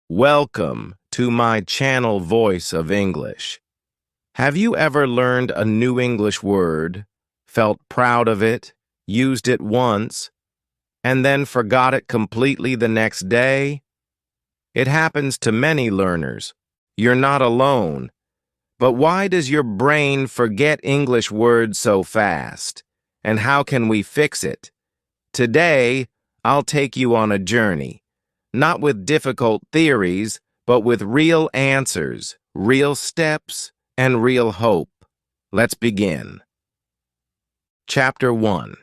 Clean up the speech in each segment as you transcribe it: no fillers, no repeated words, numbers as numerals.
Welcome to my channel Voice of English. Have you ever learned a new English word, felt proud of it, used it once, and then forgot it completely the next day? It happens to many learners. You're not alone. But why does your brain forget English words so fast? And how can we fix it? Today, I'll take you on a journey. Not with difficult theories, but with real answers, real steps, and real hope. Let's begin. Chapter 1.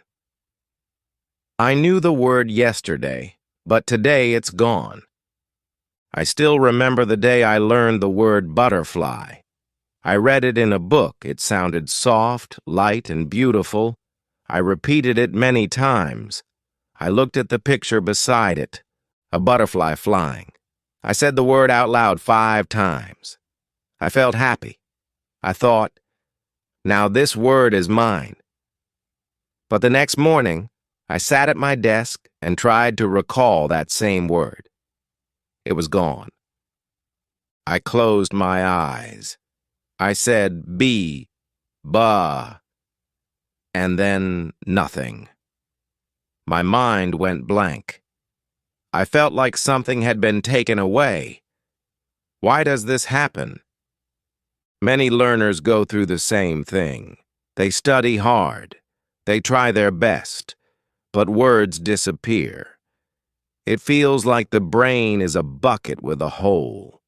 I knew the word yesterday, but today it's gone. I still remember the day I learned the word butterfly. I read it in a book. It sounded soft, light, and beautiful. I repeated it many times. I looked at the picture beside it. A butterfly flying. I said the word out loud 5 times. I felt happy. I thought, now this word is mine. But the next morning, I sat at my desk and tried to recall that same word. It was gone. I closed my eyes. I said be, ba, and then nothing. My mind went blank. I felt like something had been taken away. Why does this happen? Many learners go through the same thing. They study hard. They try their best, but words disappear. It feels like the brain is a bucket with a hole.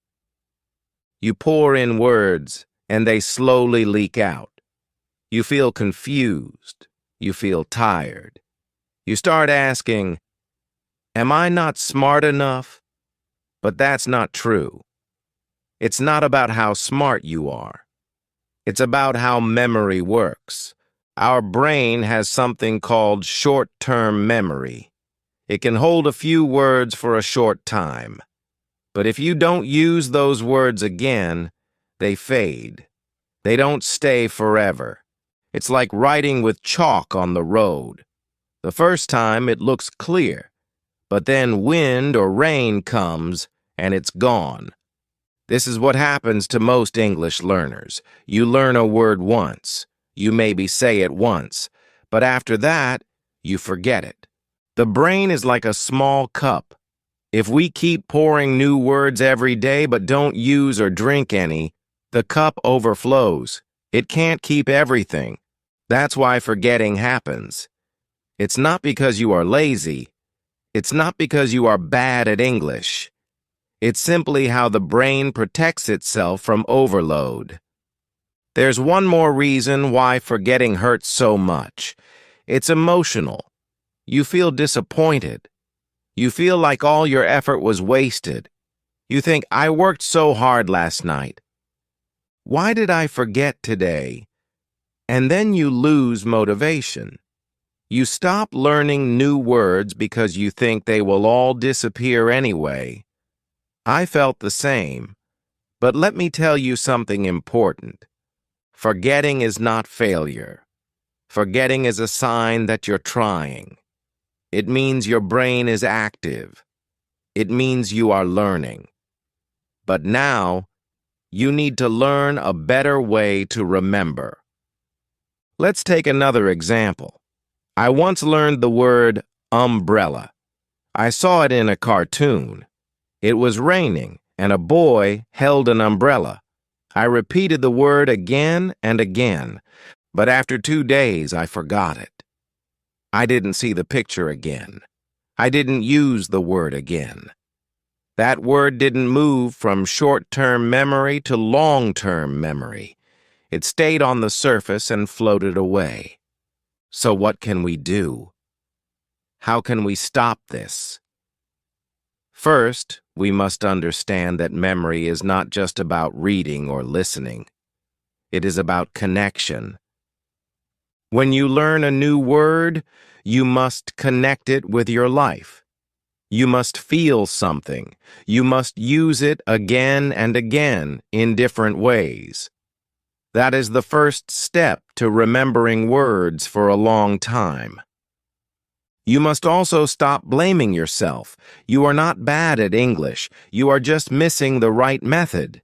You pour in words, and they slowly leak out. You feel confused. You feel tired. You start asking, am I not smart enough? But that's not true. It's not about how smart you are. It's about how memory works. Our brain has something called short-term memory. It can hold a few words for a short time. But if you don't use those words again, they fade. They don't stay forever. It's like writing with chalk on the road. The first time it looks clear. But then wind or rain comes, and it's gone. This is what happens to most English learners. You learn a word once. You maybe say it once. But after that, you forget it. The brain is like a small cup. If we keep pouring new words every day but don't use or drink any, the cup overflows. It can't keep everything. That's why forgetting happens. It's not because you are lazy. It's not because you are bad at English. It's simply how the brain protects itself from overload. There's one more reason why forgetting hurts so much. It's emotional. You feel disappointed. You feel like all your effort was wasted. You think, I worked so hard last night. Why did I forget today? And then you lose motivation. You stop learning new words because you think they will all disappear anyway. I felt the same, but let me tell you something important. Forgetting is not failure. Forgetting is a sign that you're trying. It means your brain is active. It means you are learning. But now, you need to learn a better way to remember. Let's take another example. I once learned the word umbrella. I saw it in a cartoon. It was raining, and a boy held an umbrella. I repeated the word again and again, but after 2 days I forgot it. I didn't see the picture again. I didn't use the word again. That word didn't move from short-term memory to long-term memory. It stayed on the surface and floated away. So what can we do? How can we stop this? First, we must understand that memory is not just about reading or listening. It is about connection. When you learn a new word, you must connect it with your life. You must feel something. You must use it again and again in different ways. That is the first step to remembering words for a long time. You must also stop blaming yourself. You are not bad at English. You are just missing the right method.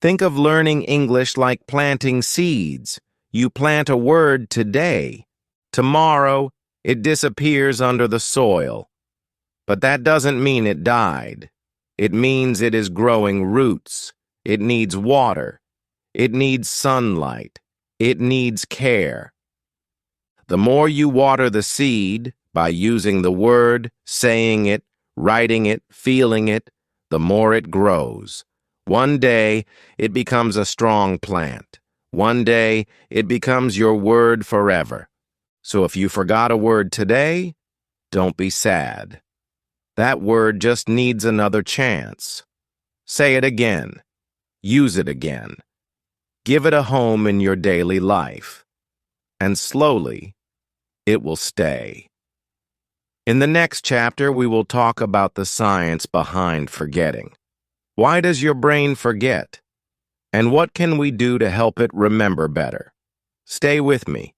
Think of learning English like planting seeds. You plant a word today. Tomorrow, it disappears under the soil. But that doesn't mean it died. It means it is growing roots. It needs water. It needs sunlight. It needs care. The more you water the seed by using the word, saying it, writing it, feeling it, the more it grows. One day, it becomes a strong plant. One day, it becomes your word forever. So if you forgot a word today, don't be sad. That word just needs another chance. Say it again. Use it again. Give it a home in your daily life. And slowly, it will stay. In the next chapter, we will talk about the science behind forgetting. Why does your brain forget? And what can we do to help it remember better? Stay with me.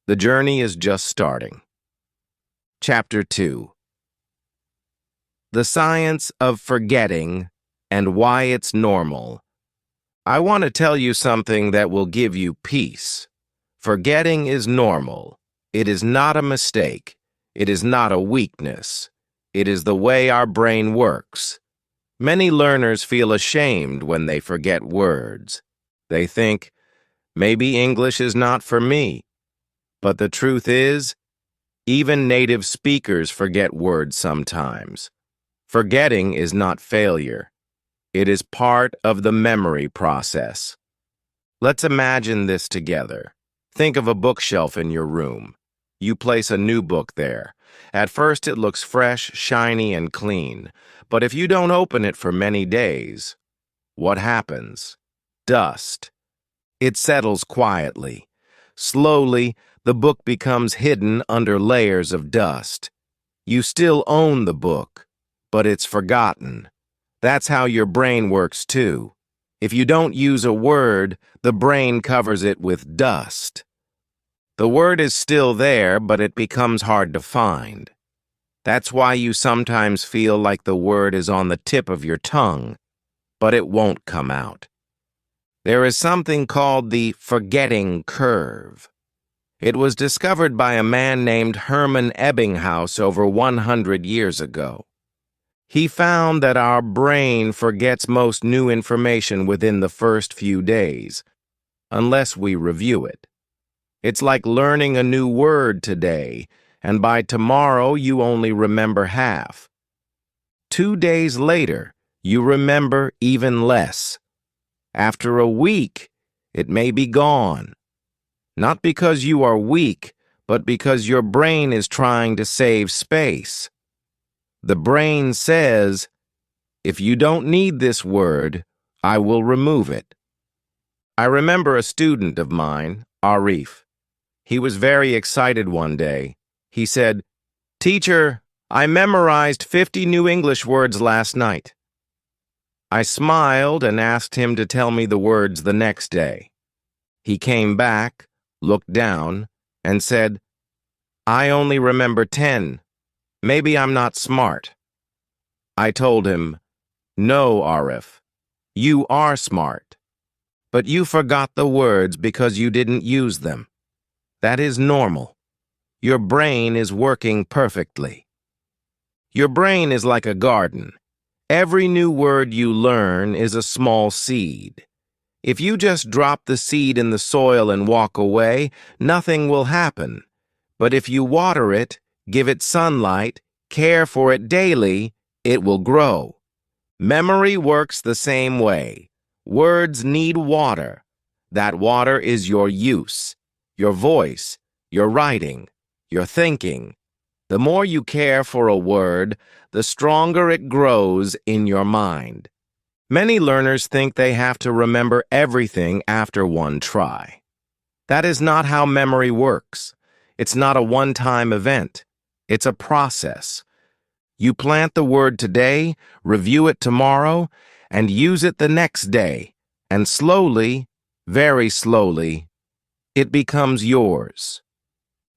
The journey is just starting. Chapter 2. The science of forgetting and why it's normal. I want to tell you something that will give you peace. Forgetting is normal. It is not a mistake. It is not a weakness. It is the way our brain works. Many learners feel ashamed when they forget words. They think, maybe English is not for me. But the truth is, even native speakers forget words sometimes. Forgetting is not failure. It is part of the memory process. Let's imagine this together. Think of a bookshelf in your room. You place a new book there. At first it looks fresh, shiny, and clean. But if you don't open it for many days, what happens? Dust. It settles quietly. Slowly, the book becomes hidden under layers of dust. You still own the book, but it's forgotten. That's how your brain works too. If you don't use a word, the brain covers it with dust. The word is still there, but it becomes hard to find. That's why you sometimes feel like the word is on the tip of your tongue, but it won't come out. There is something called the forgetting curve. It was discovered by a man named Hermann Ebbinghaus over 100 years ago. He found that our brain forgets most new information within the first few days, unless we review it. It's like learning a new word today, and by tomorrow you only remember half. 2 days later, you remember even less. After a week, it may be gone. Not because you are weak, but because your brain is trying to save space. The brain says, if you don't need this word, I will remove it. I remember a student of mine, Arif. He was very excited one day. He said, "Teacher, I memorized 50 new English words last night." I smiled and asked him to tell me the words the next day. He came back, looked down, and said, "I only remember 10. Maybe I'm not smart." I told him, "No, Arif, you are smart. But you forgot the words because you didn't use them. That is normal. Your brain is working perfectly." Your brain is like a garden. Every new word you learn is a small seed. If you just drop the seed in the soil and walk away, nothing will happen. But if you water it, give it sunlight, care for it daily, it will grow. Memory works the same way. Words need water. That water is your use, your voice, your writing, your thinking. The more you care for a word, the stronger it grows in your mind. Many learners think they have to remember everything after one try. That is not how memory works. It's not a one-time event. It's a process. You plant the word today, review it tomorrow, and use it the next day. And slowly, very slowly, it becomes yours.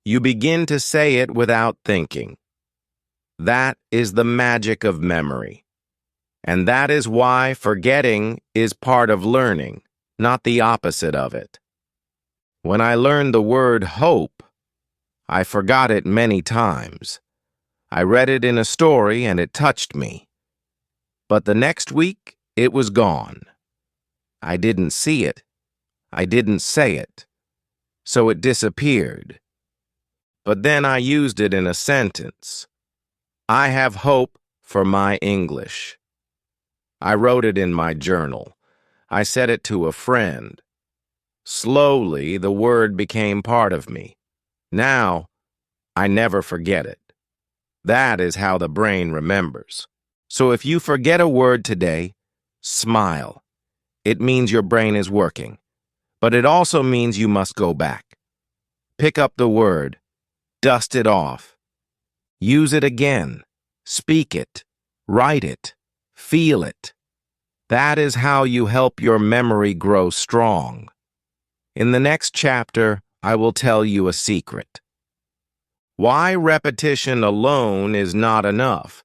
You begin to say it without thinking. That is the magic of memory. And that is why forgetting is part of learning, not the opposite of it. When I learned the word hope, I forgot it many times. I read it in a story and it touched me. But the next week, it was gone. I didn't see it. I didn't say it. So it disappeared. But then I used it in a sentence. I have hope for my English. I wrote it in my journal. I said it to a friend. Slowly, the word became part of me. Now, I never forget it. That is how the brain remembers. So if you forget a word today, smile. It means your brain is working. But it also means you must go back. Pick up the word. Dust it off. Use it again. Speak it. Write it. Feel it. That is how you help your memory grow strong. In the next chapter, I will tell you a secret. Why repetition alone is not enough,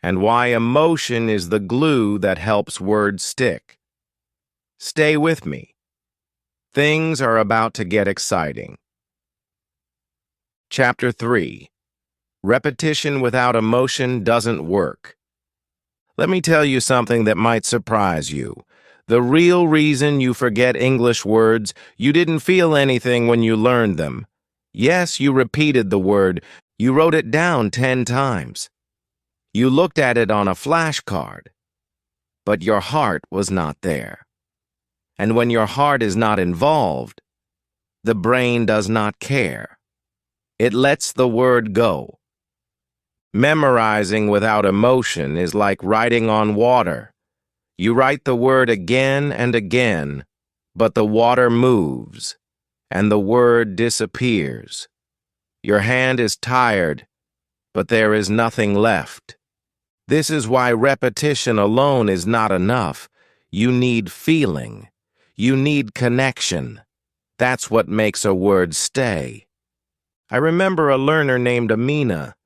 and why emotion is the glue that helps words stick. Stay with me. Things are about to get exciting. Chapter 3. Repetition without emotion doesn't work. Let me tell you something that might surprise you. The real reason you forget English words, you didn't feel anything when you learned them. Yes, you repeated the word. You wrote it down 10 times. You looked at it on a flashcard. But your heart was not there. And when your heart is not involved, the brain does not care. It lets the word go. Memorizing without emotion is like writing on water. You write the word again and again, but the water moves, and the word disappears. Your hand is tired, but there is nothing left. This is why repetition alone is not enough. You need feeling. You need connection. That's what makes a word stay. I remember a learner named Amina.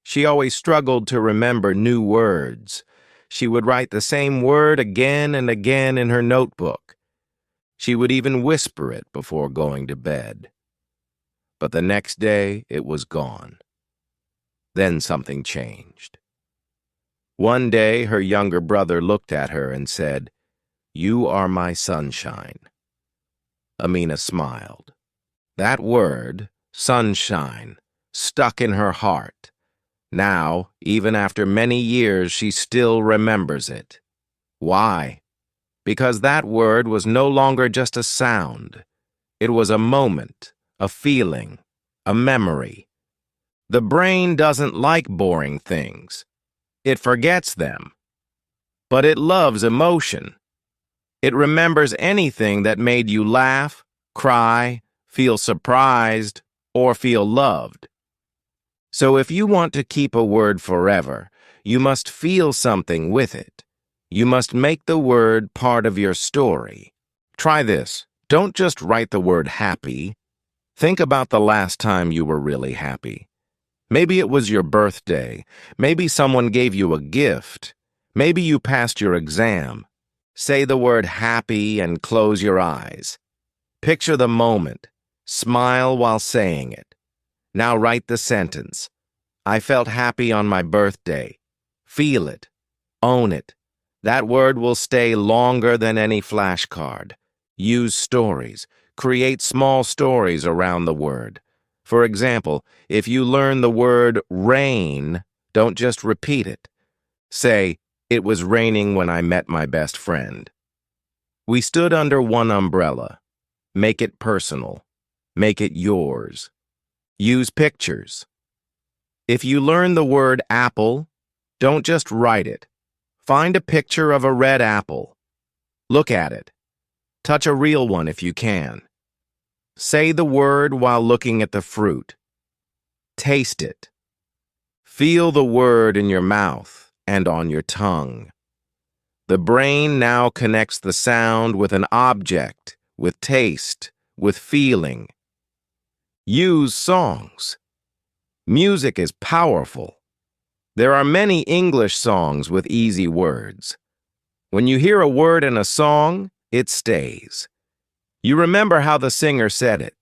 She always struggled to remember new words. She would write the same word again and again in her notebook. She would even whisper it before going to bed. But the next day, it was gone. Then something changed. One day, her younger brother looked at her and said, "You are my sunshine." Amina smiled. That word, sunshine, stuck in her heart. Now, even after many years, she still remembers it. Why? Because that word was no longer just a sound. It was a moment, a feeling, a memory. The brain doesn't like boring things. It forgets them. But it loves emotion. It remembers anything that made you laugh, cry, feel surprised, or feel loved. So if you want to keep a word forever, you must feel something with it. You must make the word part of your story. Try this. Don't just write the word happy. Think about the last time you were really happy. Maybe it was your birthday. Maybe someone gave you a gift. Maybe you passed your exam. Say the word happy and close your eyes. Picture the moment. Smile while saying it. Now write the sentence. I felt happy on my birthday. Feel it. Own it. That word will stay longer than any flashcard. Use stories. Create small stories around the word. For example, if you learn the word rain, don't just repeat it. Say, it was raining when I met my best friend. We stood under one umbrella. Make it personal. Make it yours. Use pictures. If you learn the word apple, don't just write it. Find a picture of a red apple. Look at it. Touch a real one if you can. Say the word while looking at the fruit. Taste it. Feel the word in your mouth and on your tongue. The brain now connects the sound with an object, with taste, with feeling. Use songs. Music is powerful. There are many English songs with easy words. When you hear a word in a song, it stays. You remember how the singer said it.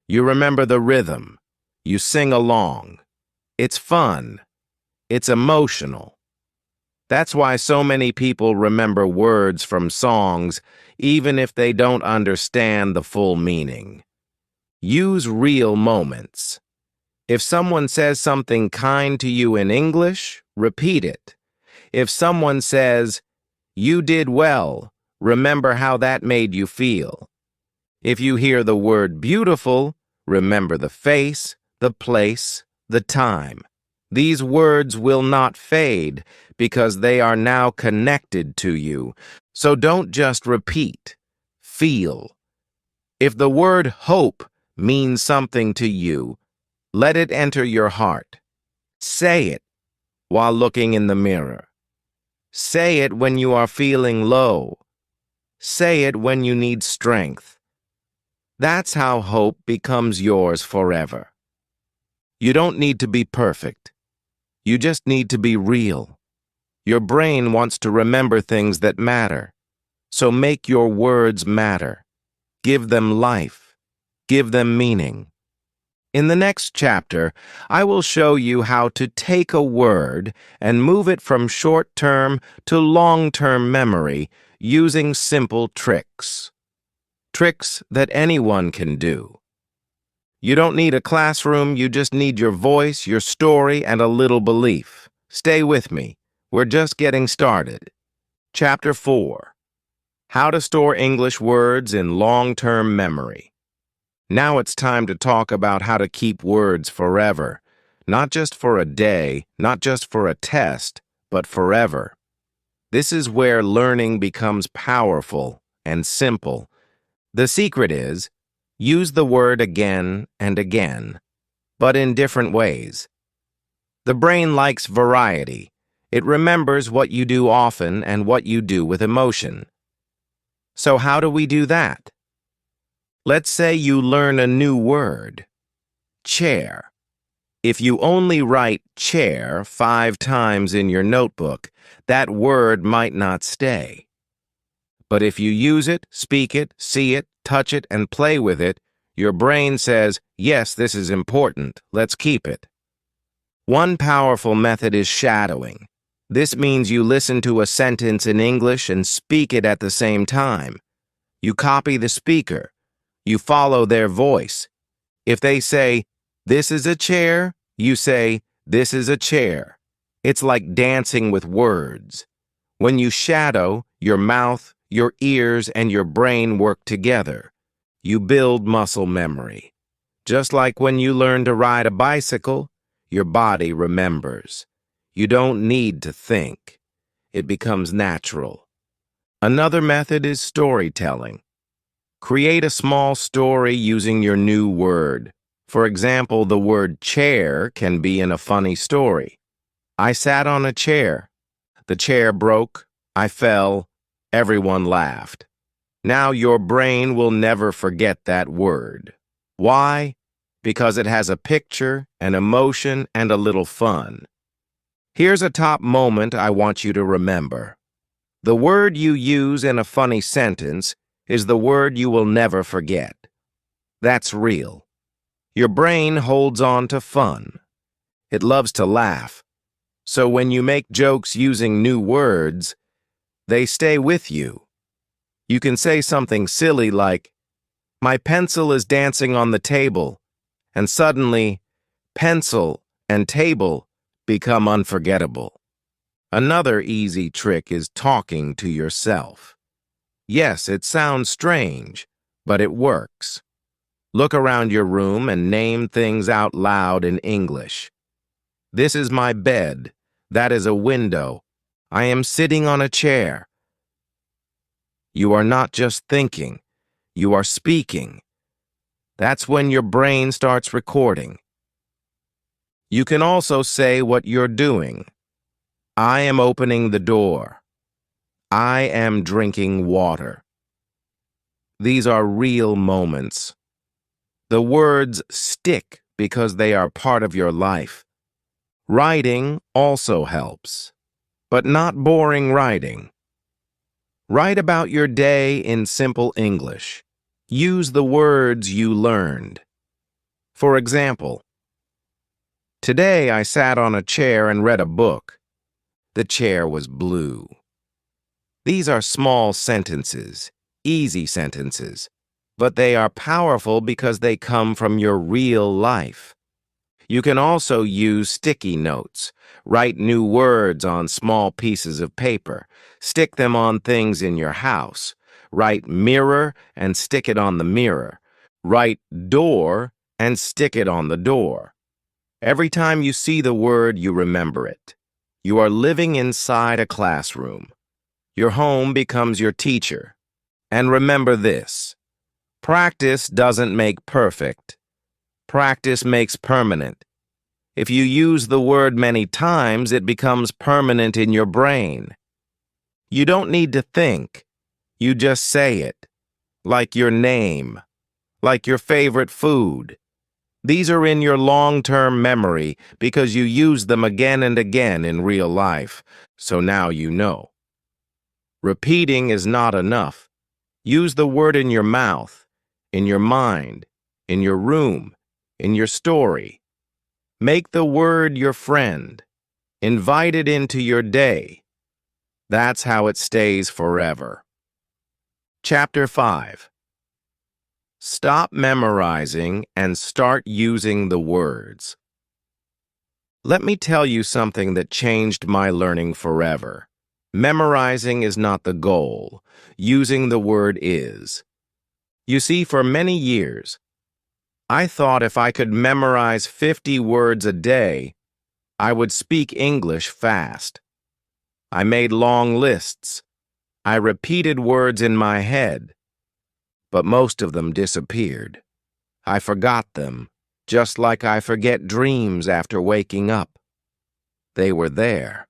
You remember the rhythm. You sing along. It's fun. It's emotional. That's why so many people remember words from songs, even if they don't understand the full meaning. Use real moments. If someone says something kind to you in English, repeat it. If someone says, "You did well," remember how that made you feel. If you hear the word beautiful, remember the face, the place, the time. These words will not fade because they are now connected to you. So don't just repeat. Feel. If the word hope means something to you, let it enter your heart. Say it while looking in the mirror. Say it when you are feeling low. Say it when you need strength. That's how hope becomes yours forever. You don't need to be perfect. You just need to be real. Your brain wants to remember things that matter. So make your words matter. Give them life. Give them meaning. In the next chapter, I will show you how to take a word and move it from short-term to long-term memory using simple tricks. Tricks that anyone can do. You don't need a classroom, you just need your voice, your story, and a little belief. Stay with me. We're just getting started. Chapter 4. How to store English words in long-term memory. Now it's time to talk about how to keep words forever. Not just for a day, not just for a test, but forever. This is where learning becomes powerful and simple. The secret is, use the word again and again, but in different ways. The brain likes variety. It remembers what you do often and what you do with emotion. So how do we do that? Let's say you learn a new word, chair. If you only write chair 5 times in your notebook, that word might not stay. But if you use it, speak it, see it, touch it, and play with it, your brain says, yes, this is important, let's keep it. One powerful method is shadowing. This means you listen to a sentence in English and speak it at the same time. You copy the speaker. You follow their voice. If they say, this is a chair, you say, this is a chair. It's like dancing with words. When you shadow, your mouth, your ears, and your brain work together. You build muscle memory. Just like when you learn to ride a bicycle, your body remembers. You don't need to think. It becomes natural. Another method is storytelling. Create a small story using your new word. For example, the word chair can be in a funny story. I sat on a chair. The chair broke. I fell. Everyone laughed. Now your brain will never forget that word. Why? Because it has a picture, an emotion, and a little fun. Here's a top moment I want you to remember. The word you use in a funny sentence is the word you will never forget. That's real. Your brain holds on to fun. It loves to laugh. So when you make jokes using new words, they stay with you. You can say something silly like, my pencil is dancing on the table, and suddenly, pencil and table become unforgettable. Another easy trick is talking to yourself. Yes, it sounds strange, but it works. Look around your room and name things out loud in English. This is my bed. That is a window. I am sitting on a chair. You are not just thinking. You are speaking. That's when your brain starts recording. You can also say what you're doing. I am opening the door. I am drinking water. These are real moments. The words stick because they are part of your life. Writing also helps, but not boring writing. Write about your day in simple English. Use the words you learned. For example, today I sat on a chair and read a book. The chair was blue. These are small sentences, easy sentences, but they are powerful because they come from your real life. You can also use sticky notes. Write new words on small pieces of paper. Stick them on things in your house. Write mirror and stick it on the mirror. Write door and stick it on the door. Every time you see the word, you remember it. You are living inside a classroom. Your home becomes your teacher. And remember this: practice doesn't make perfect. Practice makes permanent. If you use the word many times, it becomes permanent in your brain. You don't need to think. You just say it. Like your name. Like your favorite food. These are in your long-term memory because you use them again and again in real life. So now you know. Repeating is not enough. Use the word in your mouth, in your mind, in your room, in your story. Make the word your friend. Invite it into your day. That's how it stays forever. Chapter 5. Stop memorizing and start using the words. Let me tell you something that changed my learning forever. Memorizing is not the goal. Using the word is. You see, for many years, I thought if I could memorize 50 words a day, I would speak English fast. I made long lists. I repeated words in my head, but most of them disappeared. I forgot them, just like I forget dreams after waking up. They were there.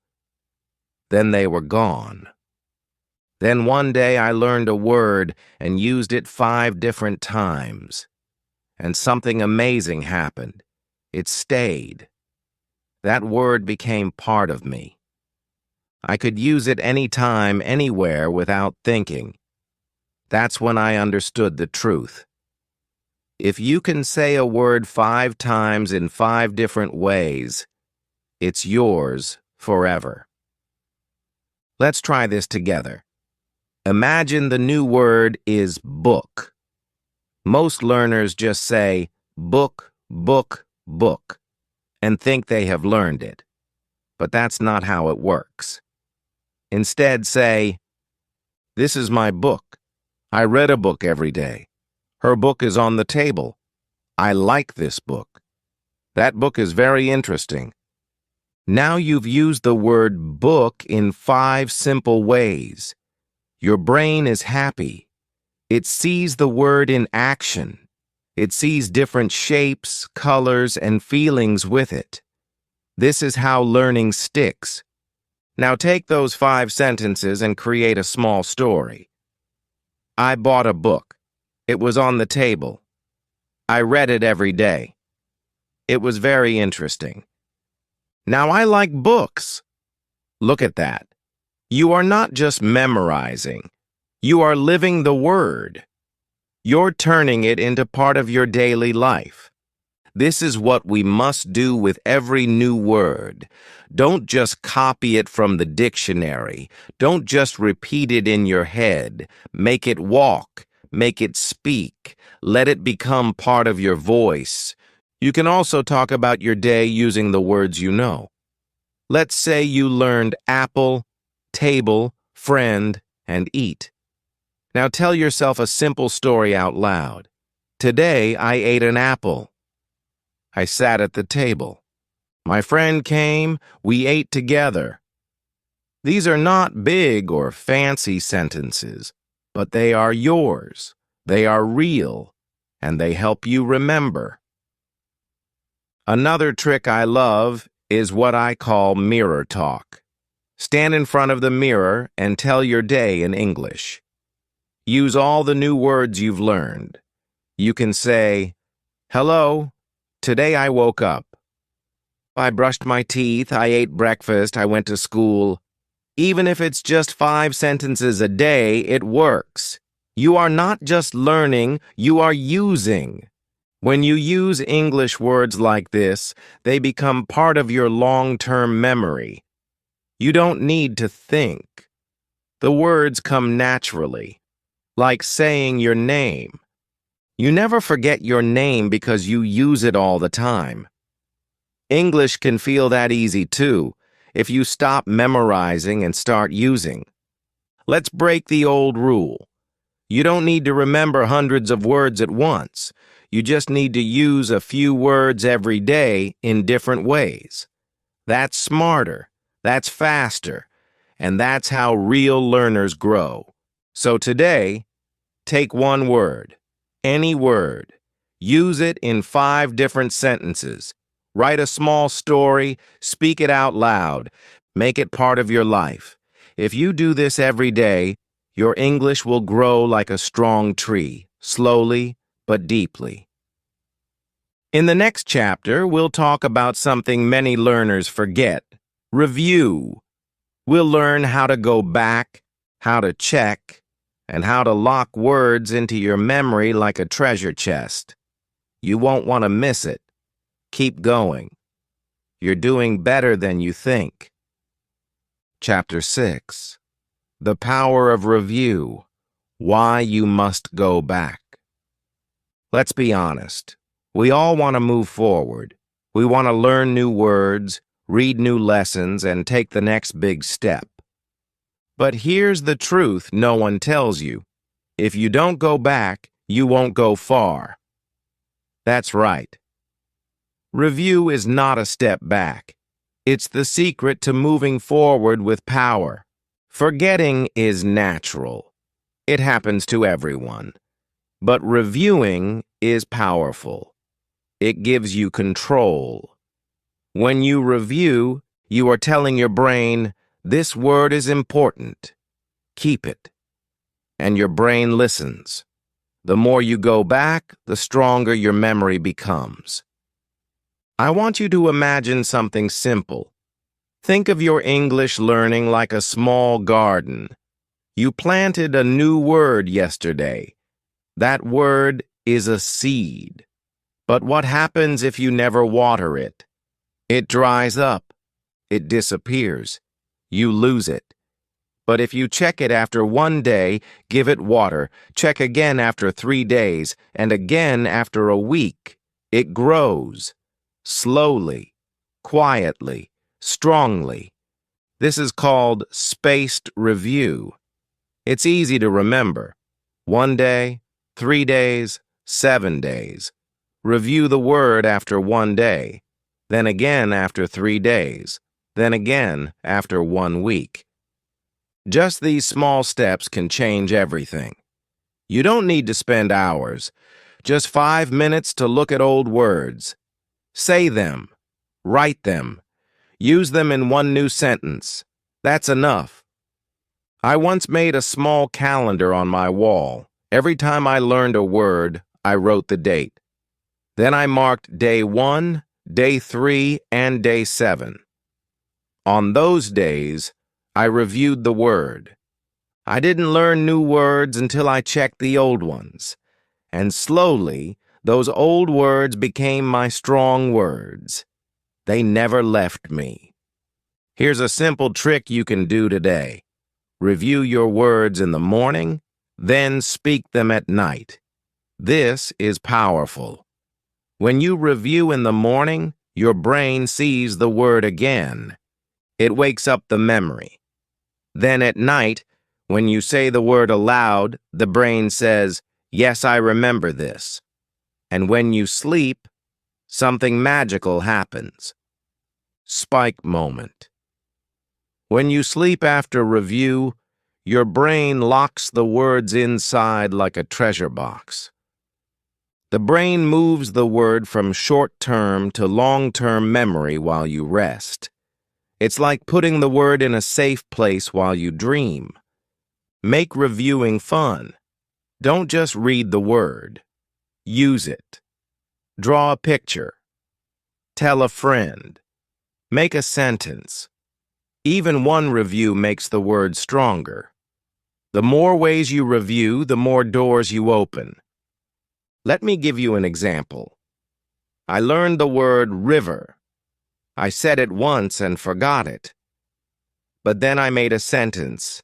Then they were gone. Then one day I learned a word and used it 5 different times. And something amazing happened. It stayed. That word became part of me. I could use it anytime, anywhere, without thinking. That's when I understood the truth. If you can say a word 5 times in 5 different ways, it's yours forever. Let's try this together. Imagine the new word is book. Most learners just say book, book, book, and think they have learned it. But that's not how it works. Instead, say, this is my book. I read a book every day. Her book is on the table. I like this book. That book is very interesting. Now you've used the word book in 5 simple ways. Your brain is happy. It sees the word in action. It sees different shapes, colors, and feelings with it. This is how learning sticks. Now take those 5 sentences and create a small story. I bought a book. It was on the table. I read it every day. It was very interesting. Now I like books. Look at that. You are not just memorizing. You are living the word. You're turning it into part of your daily life. This is what we must do with every new word. Don't just copy it from the dictionary. Don't just repeat it in your head. Make it walk. Make it speak. Let it become part of your voice. You can also talk about your day using the words you know. Let's say you learned apple, table, friend, and eat. Now tell yourself a simple story out loud. Today I ate an apple. I sat at the table. My friend came, we ate together. These are not big or fancy sentences, but they are yours. They are real, and they help you remember. Another trick I love is what I call mirror talk. Stand in front of the mirror and tell your day in English. Use all the new words you've learned. You can say, Hello. Today I woke up. I brushed my teeth, I ate breakfast, I went to school. Even if it's just 5 sentences a day, it works. You are not just learning, you are using. When you use English words like this, they become part of your long-term memory. You don't need to think. The words come naturally, like saying your name. You never forget your name because you use it all the time. English can feel that easy too, if you stop memorizing and start using. Let's break the old rule. You don't need to remember hundreds of words at once. You just need to use a few words every day in different ways. That's smarter, that's faster, and that's how real learners grow. So today, take one word, any word. Use it in 5 different sentences. Write a small story, speak it out loud, make it part of your life. If you do this every day, your English will grow like a strong tree, slowly but deeply. In the next chapter, we'll talk about something many learners forget: review. We'll learn how to go back, how to check, and how to lock words into your memory like a treasure chest. You won't want to miss it. Keep going. You're doing better than you think. Chapter 6. The Power of Review. Why you must go back. Let's be honest. We all want to move forward. We want to learn new words, read new lessons, and take the next big step. But here's the truth no one tells you. If you don't go back, you won't go far. That's right. Review is not a step back. It's the secret to moving forward with power. Forgetting is natural. It happens to everyone. But reviewing is powerful. It gives you control. When you review, you are telling your brain, this word is important. Keep it. And your brain listens. The more you go back, the stronger your memory becomes. I want you to imagine something simple. Think of your English learning like a small garden. You planted a new word yesterday. That word is a seed. But what happens if you never water it? It dries up. It disappears. You lose it. But if you check it after 1 day, give it water, check again after 3 days, and again after a week, it grows. Slowly, quietly, strongly. This is called spaced review. It's easy to remember. 1 day, 3 days, 7 days. Review the word after 1 day, then again after 3 days, then again after 1 week. Just these small steps can change everything. You don't need to spend hours, just 5 minutes to look at old words. Say them, write them, use them in one new sentence. That's enough. I once made a small calendar on my wall. Every time I learned a word, I wrote the date. Then I marked day 1, day 3, and day 7. On those days, I reviewed the word. I didn't learn new words until I checked the old ones. And slowly, those old words became my strong words. They never left me. Here's a simple trick you can do today. Review your words in the morning, then speak them at night. This is powerful. When you review in the morning, your brain sees the word again. It wakes up the memory. Then at night, when you say the word aloud, the brain says, "Yes, I remember this." And when you sleep, something magical happens. Spike moment. When you sleep after review, your brain locks the words inside like a treasure box. The brain moves the word from short-term to long-term memory while you rest. It's like putting the word in a safe place while you dream. Make reviewing fun. Don't just read the word. Use it. Draw a picture. Tell a friend. Make a sentence. Even one review makes the word stronger. The more ways you review, the more doors you open. Let me give you an example. I learned the word river. I said it once and forgot it. But then I made a sentence.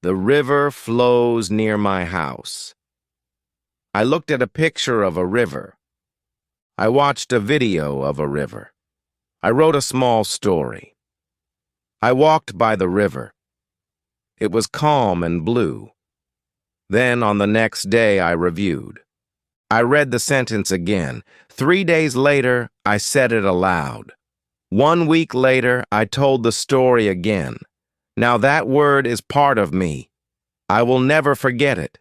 The river flows near my house. I looked at a picture of a river. I watched a video of a river. I wrote a small story. I walked by the river. It was calm and blue. Then on the next day I reviewed. I read the sentence again. 3 days later, I said it aloud. 1 week later, I told the story again. Now that word is part of me. I will never forget it.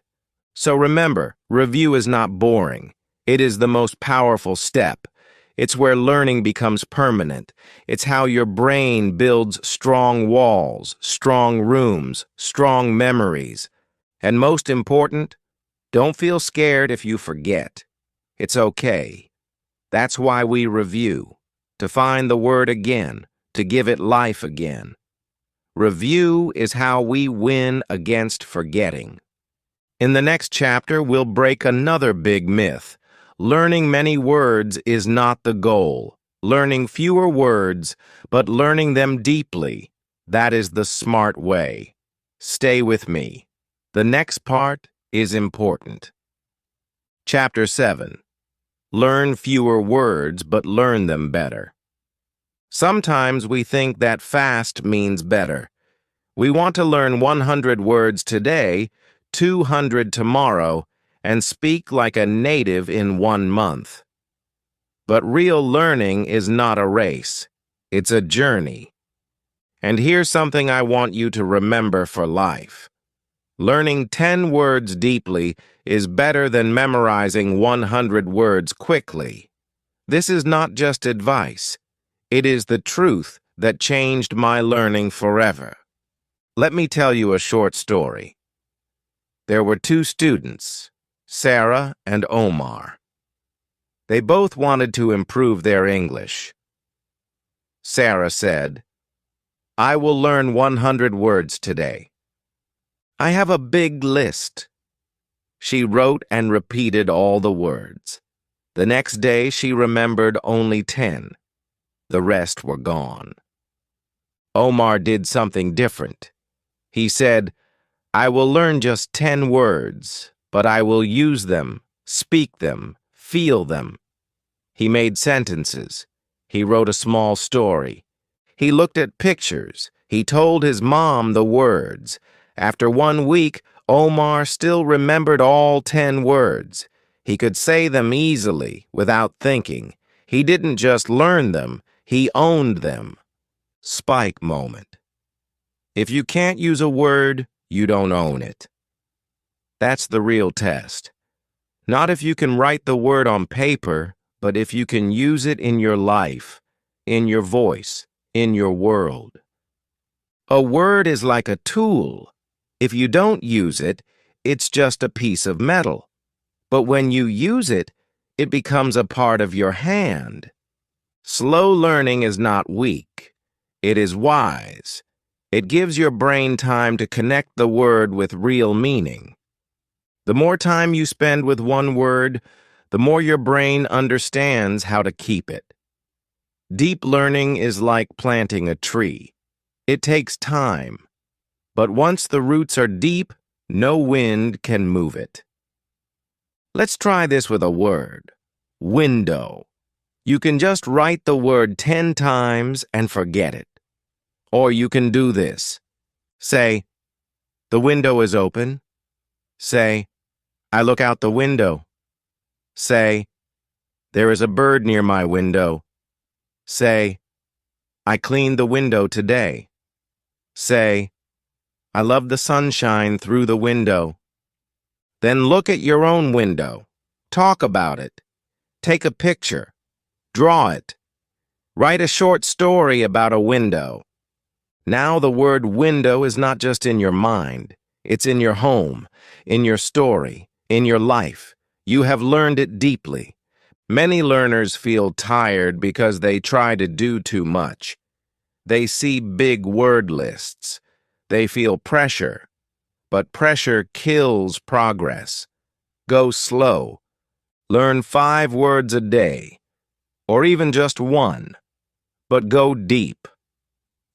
So remember, review is not boring. It is the most powerful step. It's where learning becomes permanent. It's how your brain builds strong walls, strong rooms, strong memories. And most important, don't feel scared if you forget. It's okay. That's why we review, to find the word again, to give it life again. Review is how we win against forgetting. In the next chapter, we'll break another big myth. Learning many words is not the goal. Learning fewer words, but learning them deeply, that is the smart way. Stay with me. The next part is important. Chapter 7. Learn fewer words, but learn them better. Sometimes we think that fast means better. We want to learn 100 words today, 200 tomorrow, and speak like a native in 1 month. But real learning is not a race. It's a journey. And here's something I want you to remember for life. Learning 10 words deeply is better than memorizing 100 words quickly. This is not just advice. It is the truth that changed my learning forever. Let me tell you a short story. There were 2 students, Sarah and Omar. They both wanted to improve their English. Sarah said, "I will learn 100 words today. I have a big list." She wrote and repeated all the words. The next day she remembered only 10. The rest were gone. Omar did something different. He said, "I will learn just 10 words, but I will use them, speak them, feel them." He made sentences. He wrote a small story. He looked at pictures. He told his mom the words. After 1 week, Omar still remembered all 10 words. He could say them easily, without thinking. He didn't just learn them, he owned them. Spike moment. If you can't use a word, you don't own it. That's the real test. Not if you can write the word on paper, but if you can use it in your life, in your voice, in your world. A word is like a tool. If you don't use it, it's just a piece of metal. But when you use it, it becomes a part of your hand. Slow learning is not weak. It is wise. It gives your brain time to connect the word with real meaning. The more time you spend with one word, the more your brain understands how to keep it. Deep learning is like planting a tree. It takes time. But once the roots are deep, no wind can move it. Let's try this with a word. Window. You can just write the word 10 times and forget it. Or you can do this. Say, "The window is open." Say, "I look out the window." Say, "There is a bird near my window." Say, "I cleaned the window today." Say, "I love the sunshine through the window." Then look at your own window. Talk about it. Take a picture. Draw it. Write a short story about a window. Now the word window is not just in your mind. It's in your home, in your story, in your life. You have learned it deeply. Many learners feel tired because they try to do too much. They see big word lists. They feel pressure, but pressure kills progress. Go slow. Learn 5 words a day, or even just 1, but go deep.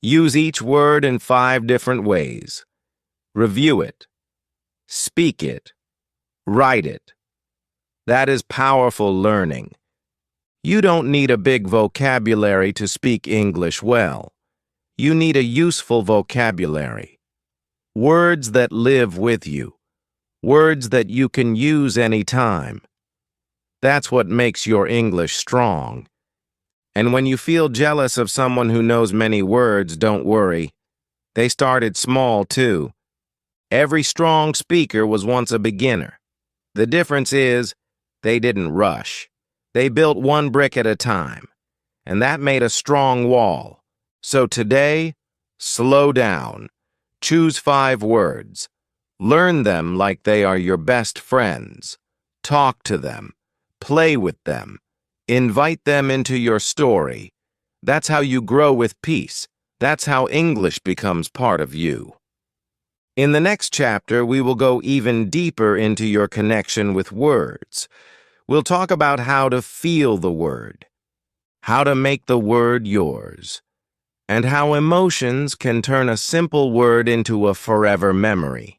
Use each word in 5 different ways. Review it. Speak it. Write it. That is powerful learning. You don't need a big vocabulary to speak English well. You need a useful vocabulary. Words that live with you. Words that you can use anytime. That's what makes your English strong. And when you feel jealous of someone who knows many words, don't worry. They started small too. Every strong speaker was once a beginner. The difference is, they didn't rush. They built 1 brick at a time, and that made a strong wall. So today, slow down. Choose 5 words. Learn them like they are your best friends. Talk to them. Play with them. Invite them into your story. That's how you grow with peace. That's how English becomes part of you. In the next chapter, we will go even deeper into your connection with words. We'll talk about how to feel the word, how to make the word yours, and how emotions can turn a simple word into a forever memory.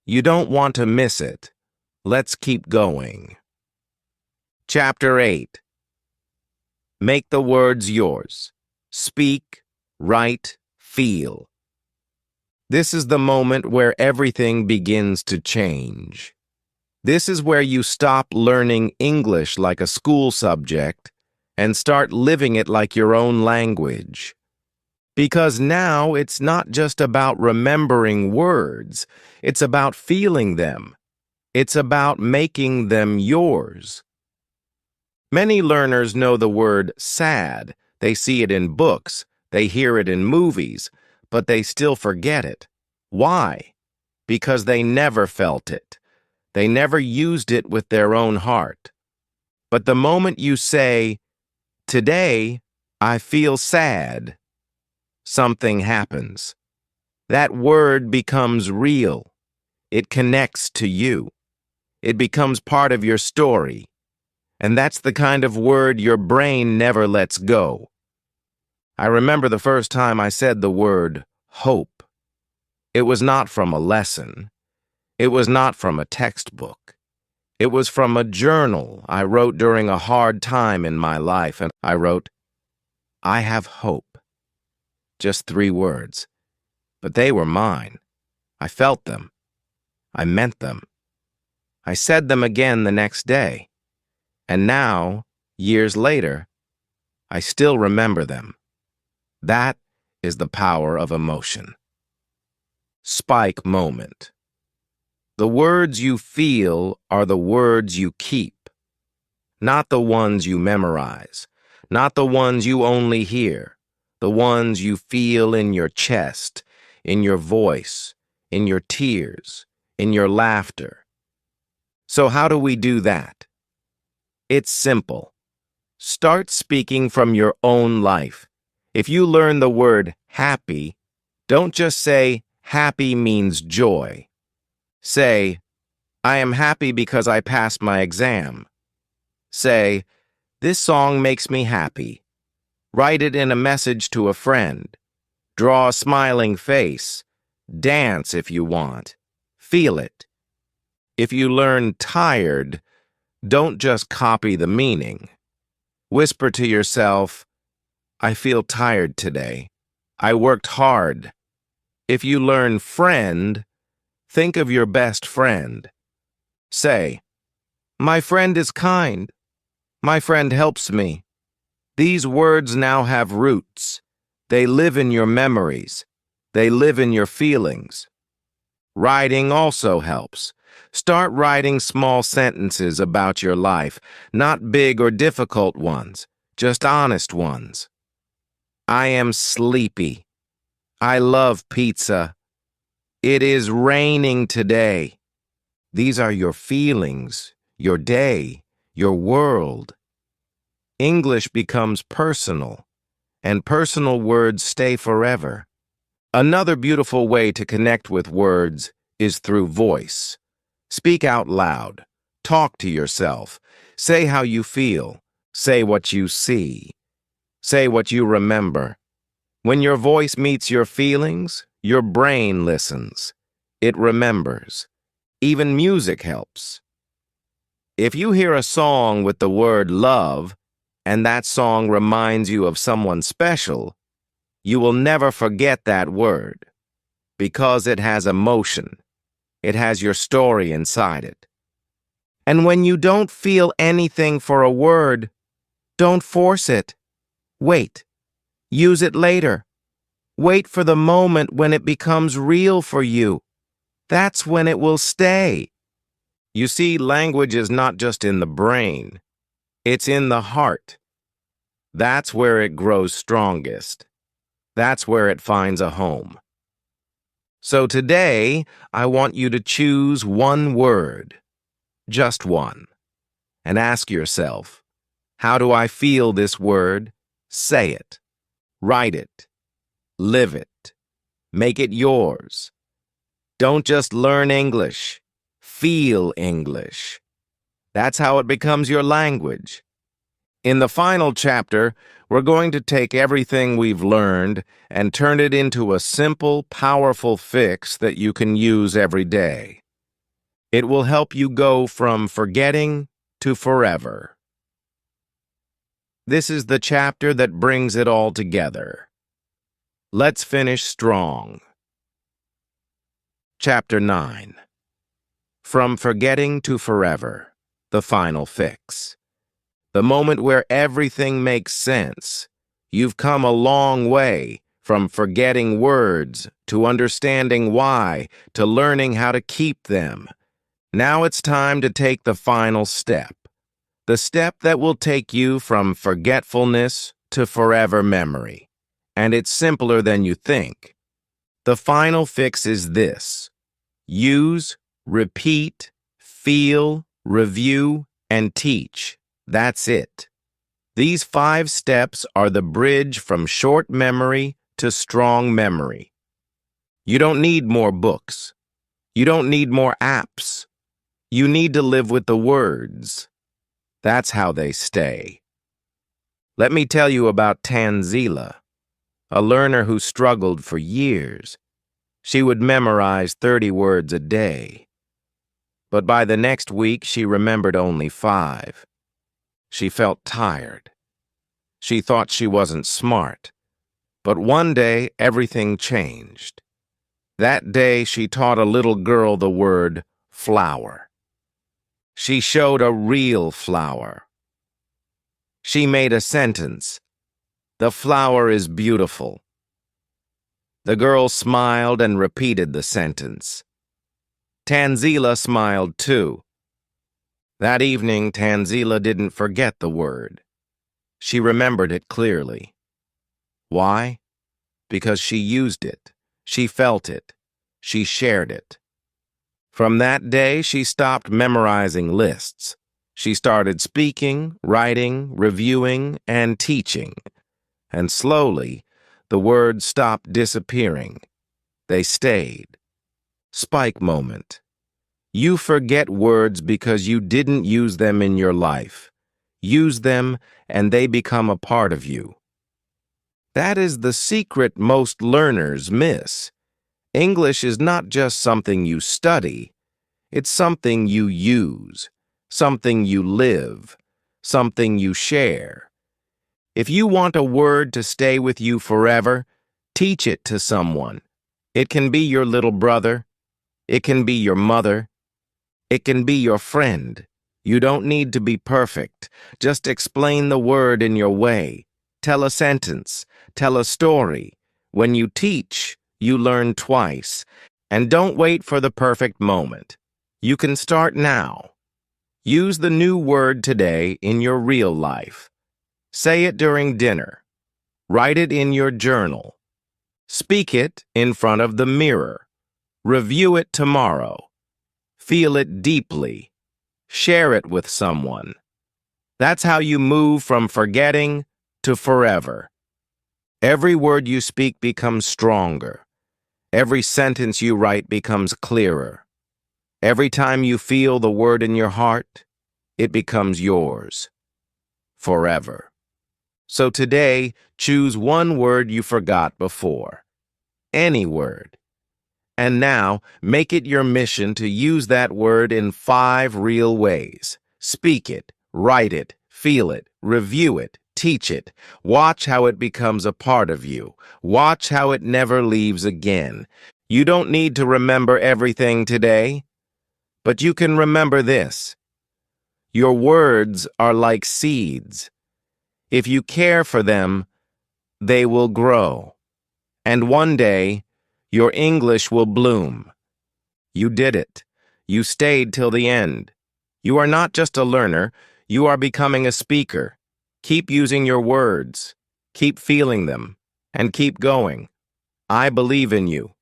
You don't want to miss it. Let's keep going. Chapter 8. Make the words yours. Speak, write, feel. This is the moment where everything begins to change. This is where you stop learning English like a school subject and start living it like your own language. Because now it's not just about remembering words, it's about feeling them. It's about making them yours. Many learners know the word sad. They see it in books, they hear it in movies, but they still forget it. Why? Because they never felt it. They never used it with their own heart. But the moment you say, "Today, I feel sad," something happens. That word becomes real. It connects to you. It becomes part of your story. And that's the kind of word your brain never lets go. I remember the first time I said the word hope. It was not from a lesson. It was not from a textbook. It was from a journal I wrote during a hard time in my life, and I wrote, "I have hope." Just 3 words. But they were mine. I felt them. I meant them. I said them again the next day. And now, years later, I still remember them. That is the power of emotion. Spike moment. The words you feel are the words you keep, not the ones you memorize, not the ones you only hear, the ones you feel in your chest, in your voice, in your tears, in your laughter. So how do we do that? It's simple. Start speaking from your own life. If you learn the word happy, don't just say happy means joy. Say, "I am happy because I passed my exam." Say, "This song makes me happy." Write it in a message to a friend. Draw a smiling face. Dance if you want. Feel it. If you learn tired, don't just copy the meaning. Whisper to yourself, "I feel tired today. I worked hard." If you learn friend, think of your best friend. Say, "My friend is kind. My friend helps me." These words now have roots. They live in your memories. They live in your feelings. Writing also helps. Start writing small sentences about your life, not big or difficult ones, just honest ones. "I am sleepy. I love pizza. It is raining today." These are your feelings, your day, your world. English becomes personal, and personal words stay forever. Another beautiful way to connect with words is through voice. Speak out loud. Talk to yourself. Say how you feel. Say what you see. Say what you remember. When your voice meets your feelings, your brain listens. It remembers. Even music helps. If you hear a song with the word love, and that song reminds you of someone special, you will never forget that word, because it has emotion. It has your story inside it. And when you don't feel anything for a word, don't force it. Wait. Use it later. Wait for the moment when it becomes real for you. That's when it will stay. You see, language is not just in the brain. It's in the heart. That's where it grows strongest. That's where it finds a home. So today, I want you to choose one word, just one, and ask yourself, how do I feel this word? Say it. Write it. Live it. Make it yours. Don't just learn English. Feel English. That's how it becomes your language. In the final chapter, we're going to take everything we've learned and turn it into a simple, powerful fix that you can use every day. It will help you go from forgetting to forever. This is the chapter that brings it all together. Let's finish strong. Chapter 9. From Forgetting to Forever, the Final Fix. The moment where everything makes sense. You've come a long way, from forgetting words, to understanding why, to learning how to keep them. Now it's time to take the final step. The step that will take you from forgetfulness to forever memory. And it's simpler than you think. The final fix is this: use, repeat, feel, review, and teach. That's it. These 5 steps are the bridge from short memory to strong memory. You don't need more books. You don't need more apps. You need to live with the words. That's how they stay. Let me tell you about Tanzila, a learner who struggled for years. She would memorize 30 words a day. But by the next week, she remembered only 5. She felt tired. She thought she wasn't smart. But one day, everything changed. That day, she taught a little girl the word flower. She showed a real flower. She made a sentence. The flower is beautiful. The girl smiled and repeated the sentence. Tanzila smiled too. That evening, Tanzila didn't forget the word. She remembered it clearly. Why? Because she used it. She felt it. She shared it. From that day, she stopped memorizing lists. She started speaking, writing, reviewing, and teaching. And slowly, the words stopped disappearing. They stayed. Spike moment. You forget words because you didn't use them in your life. Use them, and they become a part of you. That is the secret most learners miss. English is not just something you study. It's something you use, something you live, something you share. If you want a word to stay with you forever, teach it to someone. It can be your little brother. It can be your mother. It can be your friend. You don't need to be perfect. Just explain the word in your way. Tell a sentence. Tell a story. When you teach, you learn twice. And don't wait for the perfect moment. You can start now. Use the new word today in your real life. Say it during dinner. Write it in your journal. Speak it in front of the mirror. Review it tomorrow. Feel it deeply. Share it with someone. That's how you move from forgetting to forever. Every word you speak becomes stronger. Every sentence you write becomes clearer. Every time you feel the word in your heart, it becomes yours. Forever. So today, choose one word you forgot before. Any word. And now, make it your mission to use that word in 5 real ways. Speak it, write it, feel it, review it, teach it. Watch how it becomes a part of you. Watch how it never leaves again. You don't need to remember everything today, but you can remember this. Your words are like seeds. If you care for them, they will grow. And one day, your English will bloom. You did it. You stayed till the end. You are not just a learner, you are becoming a speaker. Keep using your words. Keep feeling them. And keep going. I believe in you.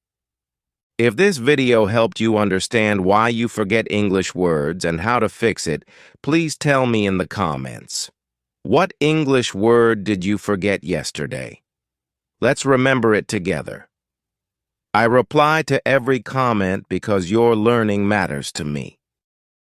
If this video helped you understand why you forget English words and how to fix it, please tell me in the comments. What English word did you forget yesterday? Let's remember it together. I reply to every comment because your learning matters to me.